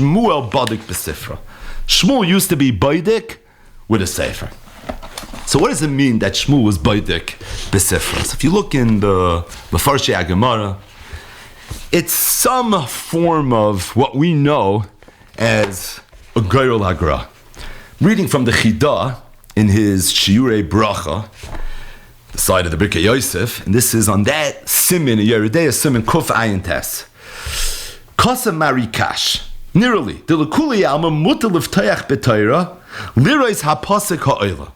Shmuel badik b'sifra. Shmuel used to be baidik with a sefer. So what does it mean that Shmuel was baidik b'sifra? So if you look in the Mefarshei Gemara, it's some form of what we know as a Geirul Hagra. Reading from the Chidah in his Shiurei Bracha, the side of the Birkei Yosef, and this is on that Simin, Yeridei Simin Kuf Ayin Tes. Kasa Marikash, nearly, the Lekuli Alma Mutal of Tayach B'Torah, Lirois HaPasik HaOila.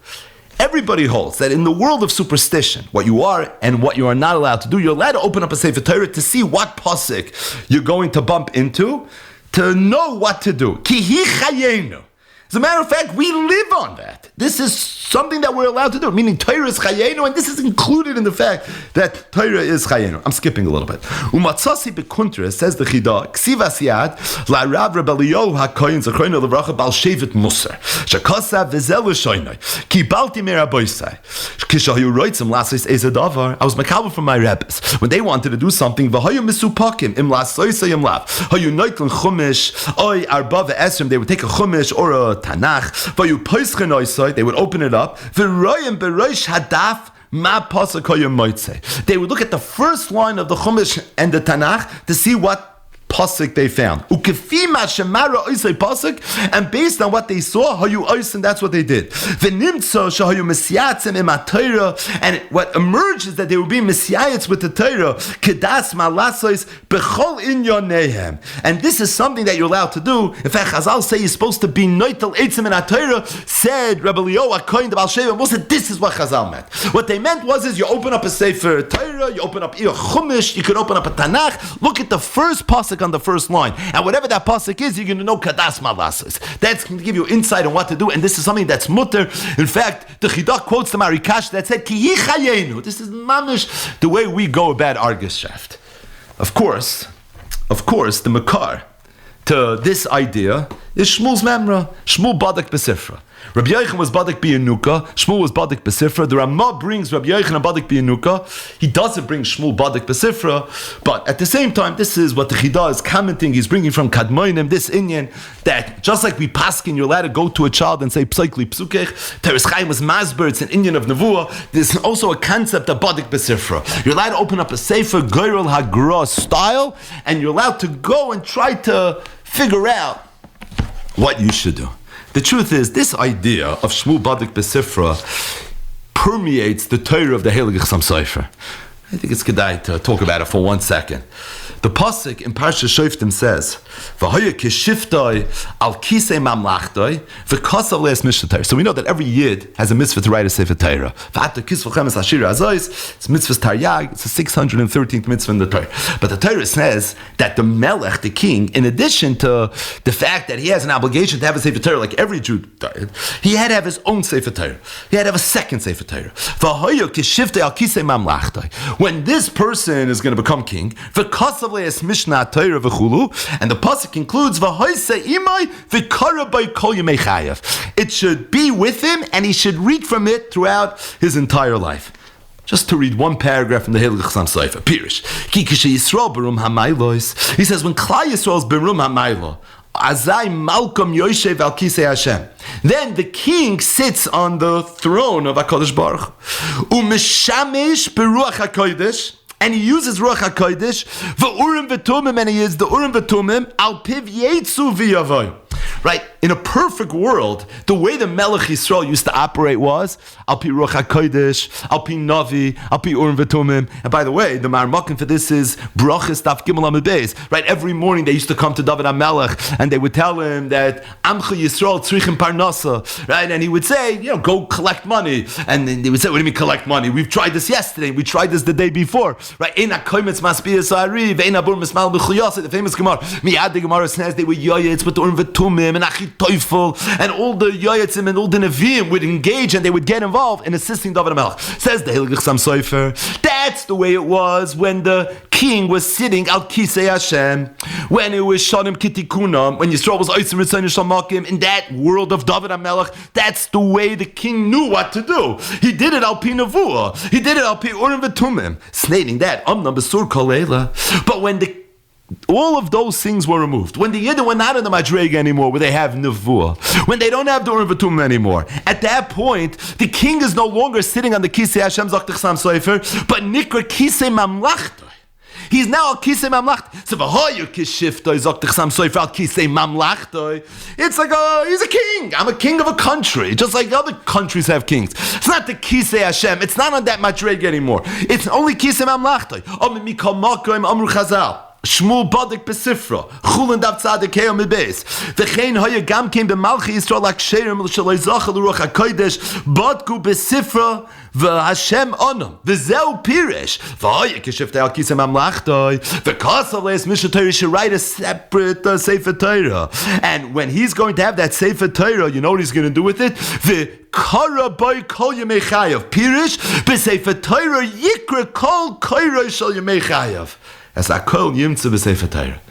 Everybody holds that in the world of superstition, what you are and what you are not allowed to do, you're allowed to open up a Sefer Torah to see what pasuk you're going to bump into, to know what to do. Ki hi chayenu. As a matter of fact, we live on that. This is something that we're allowed to do, meaning Torah is chayenu, and this is included in the fact that Torah is chayenu. I'm skipping a little bit. Umatzasi bekuntra, says the Chidah, ksivas yad, la Rav Rebelio hakoyin zechroinu levracha bal shevet musar, shakasa v'zel l'shoynoi, ki balti meraboisai, kishayu roitzim lasis ezadavar. I was makabel from my rabbis. When they wanted to do something, v'hayu misupakim, im lasoisa yim lav, hayu noitlin chumish, oy arba ve'esrim, they would take a chumish or a Tanakh, vayu poischen oisai, they would open it up, v'royim beroish hadaf, ma pasuk hayom moitze. They would look at the first line of the Chumash and the Tanakh to see what pasuk they found. Ukefima shemara oisay pasuk, and based on what they saw, hayu ois, and that's what they did. V'nimtzo shahayu mesyatzim im ha-Torah, and what emerged is that they were being mesyayetz with the Torah. Kedas malasois bechol inyonehem, and this is something that you're allowed to do. In fact, Chazal say you're supposed to be noitel eitzim in ha-Torah. Said Rebbe Leo HaKoyin the Baal Sheva, said this is what Chazal meant. What they meant was you open up a Sefer Torah, you open up a Chumash, you could open up a Tanakh. Look at the first pasuk on the first line, and whatever that pasuk is, you're going to know kadas malasis. That's going to give you insight on what to do, and this is something that's mutter. In fact, the Chidah quotes the Marikash that said ki hi chayenu. This is mamish the way we go about our geschäft. Of course, the makar to this idea is Shmuel's memra. Shmuel badak b'sifra. Rabbi Yochanan was badik b'yenuka. Shmuel was badik b'sifra. The Ramah brings Rabbi Yochanan badik b'yenuka. He doesn't bring Shmuel badik b'sifra. But at the same time, this is what the Chidah is commenting. He's bringing from Kadmoinim this inyan that just like we paskin, you're allowed to go to a child and say psaikli psukech. Teres Chaim was masber. It's an inyan of nevuah. There's also a concept of badik b'sifra. You're allowed to open up a sefer Geirul Hagra style, and you're allowed to go and try to figure out what you should do. The truth is, this idea of Shmuel Badik B'Sifra permeates the Torah of the Heilig Chassam Sofer. I think it's kedai to talk about it for 1 second. The pasuk in Parsha Shoftim says, "V'hoya kishiftoi al kisei mamlachtoi v'kasav leis mishnah." So we know that every yid has a mitzvah to write a sefer Torah. V'ata kisvochem es ashira azois. It's mitzvah's taryag. It's the 613th mitzvah in the Torah. But the Torah says that the melech, the king, in addition to the fact that he has an obligation to have a sefer Torah like every Jew did, he had to have his own sefer Torah. He had to have a second sefer Torah. V'hoya kishiftoi al kisei mamlachtoi. When this person is going to become king, v'kasav leis mishnah Torah v'chulu, and the pasuk includes v'hoise imai v'kara by kol yemei chayav. It should be with him, and he should read from it throughout his entire life. Just to read one paragraph from the Heilig Chassam Sofer, Pirish. Ki kishe Yisrael berum hamaylos. He says when Klal Yisrael is berum hamaylo, Azai Malcolm Yoshev al Kisei Hashem. Then the king sits on the throne of HaKadosh Baruch Hu. Umeshamesh beruach HaKodesh, and he uses Ruach HaKodesh, v'urim v'tumim, and he is the urim v'tumim, al piv yetzu v'yavoy. Right? In a perfect world, the way the Melech Yisrael used to operate was Al Pi Ruach HaKodesh, Al Pi Navi, Al Pi Urim V'tumim. And by the way, the Marmakim for this is Brachas Daf Gimel Amud Beis. Right? Every morning they used to come to David HaMelech and they would tell him that Amcha Yisrael Tzrichim Parnasa. Right? And he would say, go collect money. And then they would say, what do you mean collect money? We've tried this yesterday. We tried this the day before. Right? Ein HaKoimetz Maspiyas Ha'ari, Ve'ein HaBur Mismal B'chuyasa. The famous Gemara. Miyad the Gemara says they were yoyetz with the Urim V'tumim and Achit Teufel, and all the Yoyetzim and all the Nevi'im would engage and they would get involved in assisting David HaMelech. Says the Heilig Chassam Sofer, that's the way it was when the king was sitting al Kisei Hashem, when it was Shanim Kitikunam, when Yisrael was Oitzim Ritzayin Shamakim, in that world of David HaMelech. That's the way the king knew what to do. He did it al Pi Nevuah. He did it al Pi Urim V'tumim, stating that Amna Besur Kol Eila. But when the all of those things were removed. When the Yidden were not in the Madrega anymore, where they have Nevuah, when they don't have the Urim V'Tumim anymore, at that point, the king is no longer sitting on the Kisei Hashem Zok Tichsam Sofer, but Nikra Kisei Mamlachtoi. He's now al Kisei Mamlachtoi. So v'hoyu kishiftoi Zok Tichsam Sofer al Kisei Mamlachtoi. It's like he's a king. I'm a king of a country, just like other countries have kings. It's not the Kisei Hashem. It's not on that Madrega anymore. It's only Kisei Mamlachtoi. Omi mikol makom amru Chazal. Shmuel Badik Besifra, Chulin Dav Tzadik Heyo Mibeis. V'chein hoya gam came b'malchi Yisrael l'ksherim l'shaloi zachal l'ruach hakodesh Badku Besifra v'Hashem onam v'zeu pirish v'hoya kishiftei al kisei mamlachtoi v'kasal leis mishatayri should write a separate Sefer Torah. And when he's going to have that Sefer Torah, you know what he's going to do with it? Kara by kol yemei chayav pirish b'Sefer Torah yikra kol koiroi shal yemei chayav. As Akol Yimtze B'Sefer Torah.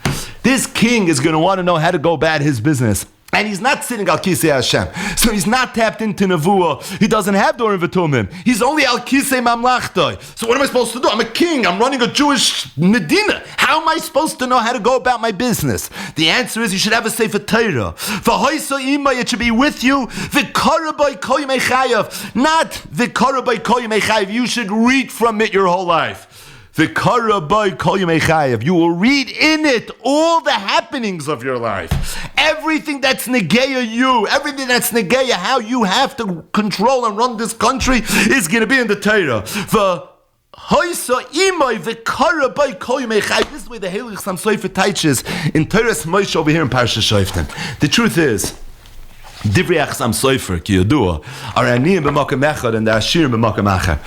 This king is going to want to know how to go about his business. And he's not sitting al Kisei Hashem. So he's not tapped into Nevuah. He doesn't have Urim V'Tumim. He's only al Kisei Mamlachtoi. So what am I supposed to do? I'm a king. I'm running a Jewish Medina. How am I supposed to know how to go about my business? The answer is you should have a Sefer Torah. V'hoiso imay, it should be with you. V'karabai kol yemei chayav. Not v'karabai kol yemei chayav. You should read from it your whole life. You will read in it all the happenings of your life. Everything that's negeya you, everything that's negeya how you have to control and run this country is going to be in the Torah. This is the Heilig Sam Sofer teaches in Torah's Moshe over here in Parashat Shoftim. The truth is, Divrei Achsam Sofer, ki yodua, are aniyim b'makom echad and the ashirim b'makom achar.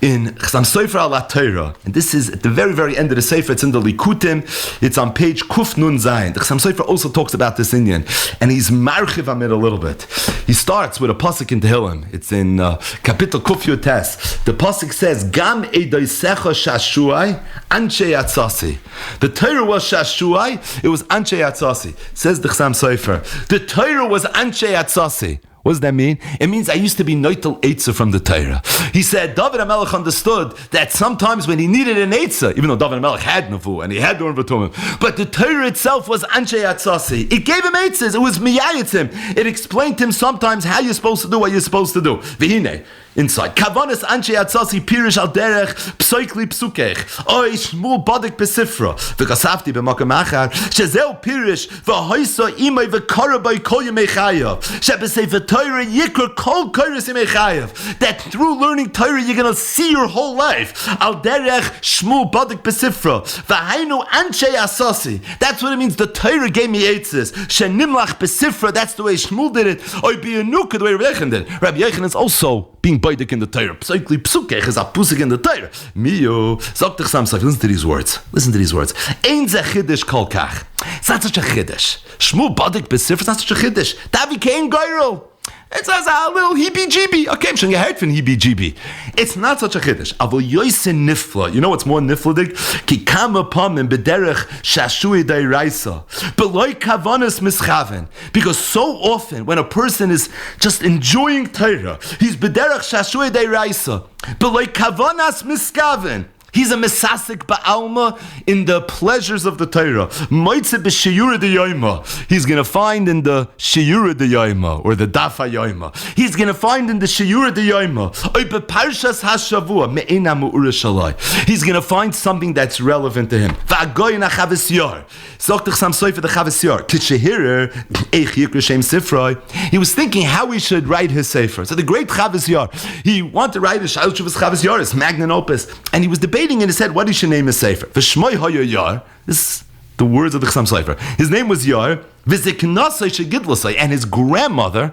In Chasam Sofer al Torah, and this is at the very, very end of the Sefer, it's in the Likutim, it's on page Kuf Nun Zayin. The Chasam Sofer also talks about this Indian, and he's marchiv on it a little bit. He starts with a pasuk in Tehillim. It's in Kapitel Kuf Yotes. The pasuk says, Gam eidoisecha shashuai, anshe yatzasi. The Torah was shashuai, it was anshe yatzasi. Says the Chasam Sofer. The Torah was anshe yatzasi. What does that mean? It means I used to be noitel eitzah from the Torah. He said David HaMelech understood that sometimes when he needed an eitzah, even though David HaMelech had nevuah and he had Urim V'Tumim, but the Torah itself was anshe atzasi. It gave him eitzahs. It was miyayitzim. It explained to him sometimes how you're supposed to do what you're supposed to do. V'hine. Inside. Kavanas anshe atzasi pirish al derech psoikli psukech. Oy shmul badik besifra. V'kasafti b'makam achar. Shezeu pirish v'hoisa imay v'karabay kol yemei chayav. Shebesefer Torah yikra kol koiris yemei chayav. That through learning Torah you're going to see your whole life. Al derech shmul badik besifra. V'hainu anshe asasi. That's what it means. The Torah gave me eitzes. Shenimlach besifra. That's the way Shmuel did it. Oy bi'anuk, the way Rabbi Yechon did. Rabbi Yechon is also being baidik in the Torah. Psoikli psukech is a pusik in the Torah. Miyo, sagt dich Sam, listen to these words. Listen to these words. Ein ze chiddush kol kach. It's not such a chiddush. Shmuel badik besifra, it's not such a chiddush. Davi kein geirel. It's a little heebie-jeebie. Okay, I'm showing you heard from heebie-jeebie. It's not such a chiddush. Avo yoyse nifla. You know what's more nifladik? Ki kama pamim bederech shashui dairaisa. Beloy kavanas mischaven. Because so often when a person is just enjoying Torah, he's bederech shashui dairaisa. Beloy kavanas miskaven. He's a mesasik ba'alma in the pleasures of the Torah. Moitze b'shiyura d'yoyma. He's going to find in the shiyura d'yoyma, or the dafa yoyma. He's going to find in the shiyura d'yoyma. Oy beparshas hashavua me'ena mu'ura shalai. He's going to find something that's relevant to him. Va'agoy na chavis yor. Zok dich sam soifer the chavis yor. Kishehirer eich yikra shem sifroi. He was thinking how he should write his sefer. So the great chavis yor, he wanted to write a shal shuvas chavis yor, his magnum opus, and he was debating in his head, what he should name his sefer. V'shmoi hoyo yar. This is the words of the Chasam Sofer. His name was Yar. V'ziknasai shegidlasai. And his grandmother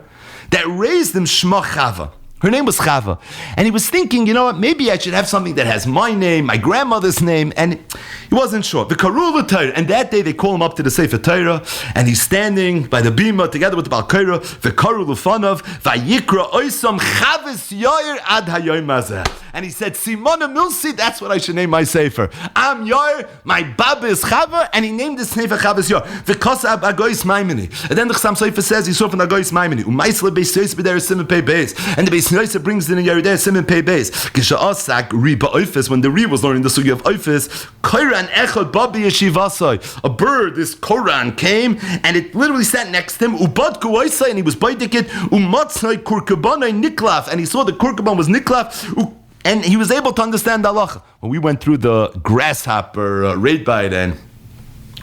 that raised him Shma Chava. Her name was Chava. And he was thinking, you know what, maybe I should have something that has my name, my grandmother's name, and he wasn't sure. The Karul Torah. And that day they call him up to the Sefer Torah, and he's standing by the bima together with the Baal Korah, the Karul Ufanav, Vayikra Oisam Chavis Yair Ad Hayoim Hazeh. And he said, Simona Milsi, that's what I should name my Sefer. I'm Yair, my Baba is Chava, and he named his Sefer Chavis Yair. V'kosab Agois Maimini. And then the Chasam Sofer says, he saw from Agois Maimini. Umaisle Beis Yois B'der Simon Pei Beis. And the Beis Yosef brings in Yeridei Simon Pei Beis. Kisha'asak Ri Ba'ofis, when the Ri was learning the sugi of Ofis, Koran Echad Babi Yeshivasai, a bird, this Koran came, and it literally sat next to him, Ubad Kuwaisai, and he was Baidikit, Umatsai Kurkabanai Niklaf, and he saw the Kurkaban was Niklaf, and he was able to understand the halacha. When we went through the grasshopper raid bite, and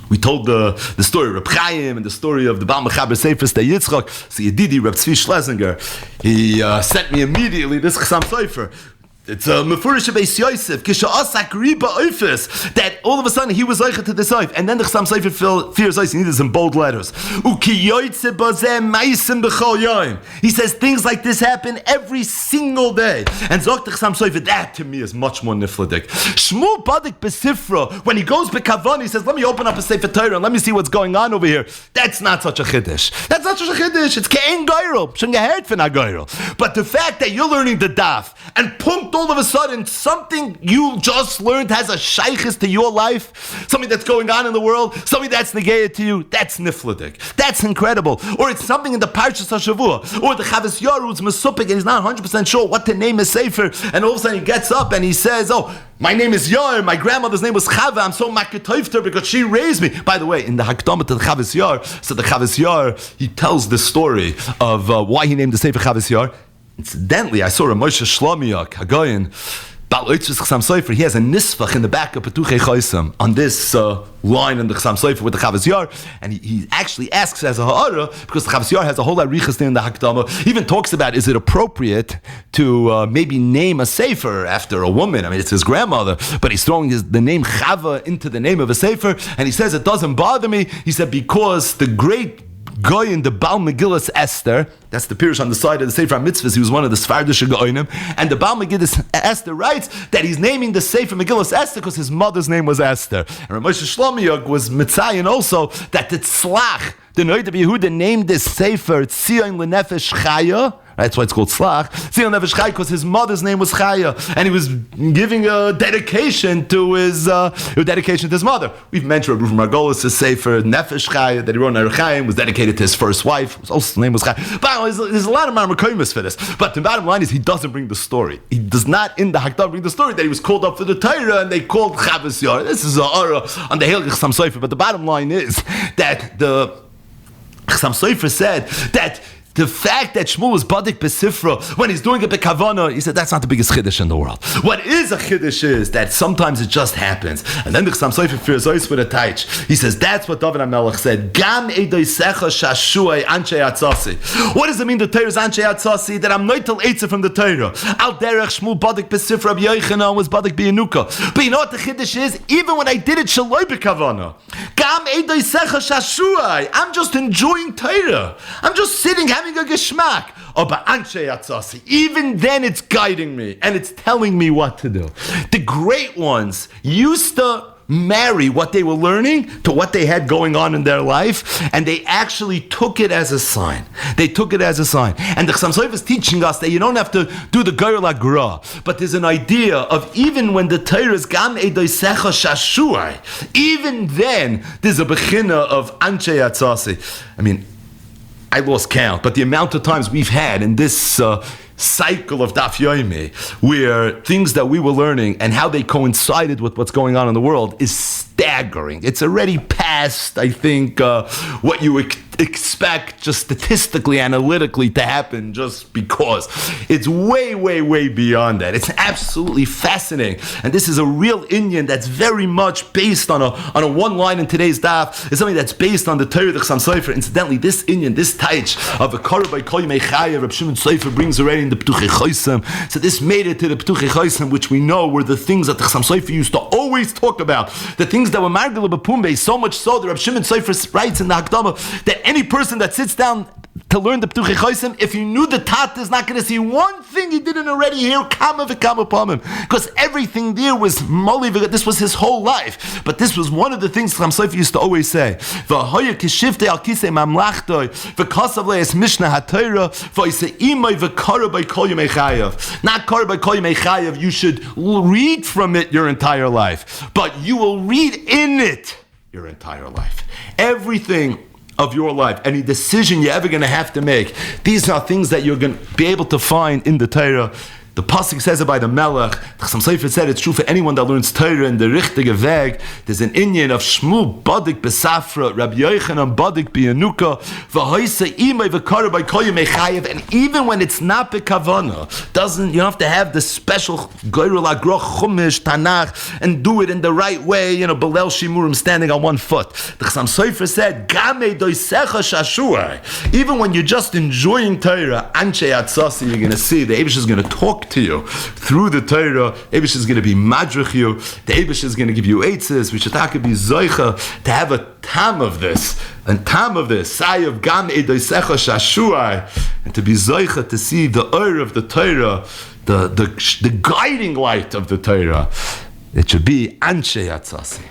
we told the story of Reb Chaim and the story of the Baal Mechaber Sefer Stei Yitzchak. So Yedidi, Reb Tzvi Schlesinger, he sent me immediately this Chassam Sefer. It's a Mefurish Beis Yosef, Kisha'asak Riba Oifis, that all of a sudden he was Eicha to the Seif, and then the Chassam Sefer fears Eis, he needed some bold letters. He says things like this happen every single day. And Zok the Chassam Sefer, that to me is much more nifladik. Shmuel Badik Besifra, when he goes Bekavan, he says, let me open up a Sefer Torah and let me see what's going on over here. That's not such a Chiddush. That's not such a Chiddush. It's Ke'en Geirel. Shouldn't you heard for Geirel. But the fact that you're learning the daf, and pumped all of a sudden something you just learned has a shaykhis to your life, something that's going on in the world, something that's negated to you, that's nifladik. That's incredible. Or it's something in the Parshas HaShavua, or the Chavas Yair who's Mesupik and he's not 100% sure what to name his sefer, and all of a sudden he gets up and he says, oh, my name is Yair, my grandmother's name was Chava, I'm so maketoifter because she raised me. By the way, in the Hakdama to the Chavas Yair, so the Chavas Yair, he tells the story of why he named the sefer Chavas Yair. Incidentally, I saw a Moshe Shlomiak, Hagayin, Bal Oitzvus Chassam Sofer, he has a nisfach in the back of Petuchei Choisam on this line in the Chassam Sofer with the Chavas Yair, and he actually asks as a ha'ara, because the Chavas Yair has a whole lot of riches in the Hakdama, he even talks about, is it appropriate to maybe name a sefer after a woman? I mean, it's his grandmother, but he's throwing the name Chava into the name of a sefer, and he says, it doesn't bother me. He said, because the great guy in the Baal Megillas Esther, that's the Pirush on the side of the Sefer HaMitzvahs, he was one of the Sfardish Goyim, and the Baal Megillas Esther writes that he's naming the Sefer Megillas Esther because his mother's name was Esther. And Rav Moshe Shlomiak was Mitzayin also that the Tzlach, the Noid of Yehuda, named this Sefer Tzion L'Nefesh Chaya. That's why it's called Tzlach. Tzion L'Nefesh Chaya because his mother's name was Chaya, and he was giving a dedication to his mother. We've mentioned Rav Margolis' Sefer Nefesh Chaya that he wrote in Erechaim was dedicated to his first wife. His also name was Chaya. But there's a lot of Marmakoimus for this. But the bottom line is he doesn't bring the story. He does not in the Hakdam bring the story that he was called up for the Torah and they called Chavas Yair. This is a aura on the Heilig Chassam Sofer. But the bottom line is that the Chassam Sofer said that the fact that Shmuel was Badik Besifra, when he's doing it Bekavana, he said that's not the biggest Chiddush in the world. What is a Chiddush is that sometimes it just happens. And then the Chassam Sofer fears Ois with a taich. He says that's what David HaMelech said. Gam Eidoi Secha Shashuai Anshe Atzasi. What does it mean the Torah is Anshe Atzasi? That I'm Noitel Eitzah from the Torah. Al Derech Shmuel Badik Besifra, Rabbi Yochanan was Badik Biyanuka. But you know what the Chiddush is? Even when I did it Shaloi Bekavana. Gam Eidoi Secha Shashuai. I'm just enjoying Torah. I'm just sitting, having a geschmack. Even then it's guiding me and it's telling me what to do. The great ones used to marry what they were learning to what they had going on in their life, and they actually took it as a sign. They took it as a sign. And the Chassam Sofer is teaching us that you don't have to do the Geirel Agra, but there's an idea of even when the Torah is Gam Eidoi Secha Shashuai, even then there's a bechina of Anshe Atzasi. I mean, I lost count, but the amount of times we've had in this cycle of Daf Yomi, where things that we were learning and how they coincided with what's going on in the world is staggering. It's already past, I think, what you expect just statistically, analytically to happen just because. It's way, way, way beyond that. It's absolutely fascinating. And this is a real Indian that's very much based on a one line in today's daf. It's something that's based on the Torah, the Chassam Sofer. Incidentally, this Indian, this taich of a Korah by Kol Yimei Chaya, Reb Shimon Sofer brings already in the Petuchei Choisam. So this made it to the Petuchei Choisam, which we know were the things that the Chassam Sofer used to always talk about. The things that were Margul B'Pumbe, so much so that Reb Shimon Sofer writes in the Hakdama that any person that sits down to learn the Petuchei Choisam, if you knew the Tata is not going to see one thing he didn't already hear, Kama v'Kama Pamim, because everything there was Moli. This was his whole life. But this was one of the things Chassam Sofer used to always say. V'hoyer kishiftei al kisei mamlachtoi v'kasav le'es Mishnah HaTorah v'isei imay v'kara by Kol Yimei Chayav. Not kara by Kol Yimei Chayav. You should read from it your entire life, but you will read in it your entire life. Everything of your life, any decision you're ever going to have to make, these are things that you're going to be able to find in the Torah. The Pasuk says it by the Melech. The Chassam Sofer said it's true for anyone that learns Torah in the richtige Weg. There's an inyan of Shmuel badik besafra, Rabbi Yochanan badik biyanuka, v'hoise imay v'kara by koyim echayev. And even when it's not bekavana, you don't have to have the special goyrel agroch chumash tanach and do it in the right way. Belel shimurim standing on one foot. The Chassam Sofer said, Gamei doisecha shashuai. Even when you're just enjoying Torah, anshe atzasi, you're going to see the Eibush is going to talk to you through the Torah. Eibush is going to be madrich you. The Eibush is going to give you eitzes. We should be zoicha to have a tam of this, sayav gam edoisecha shashuai, and to be zoicha to see the oir of the Torah, the guiding light of the Torah. It should be anshe atzasi.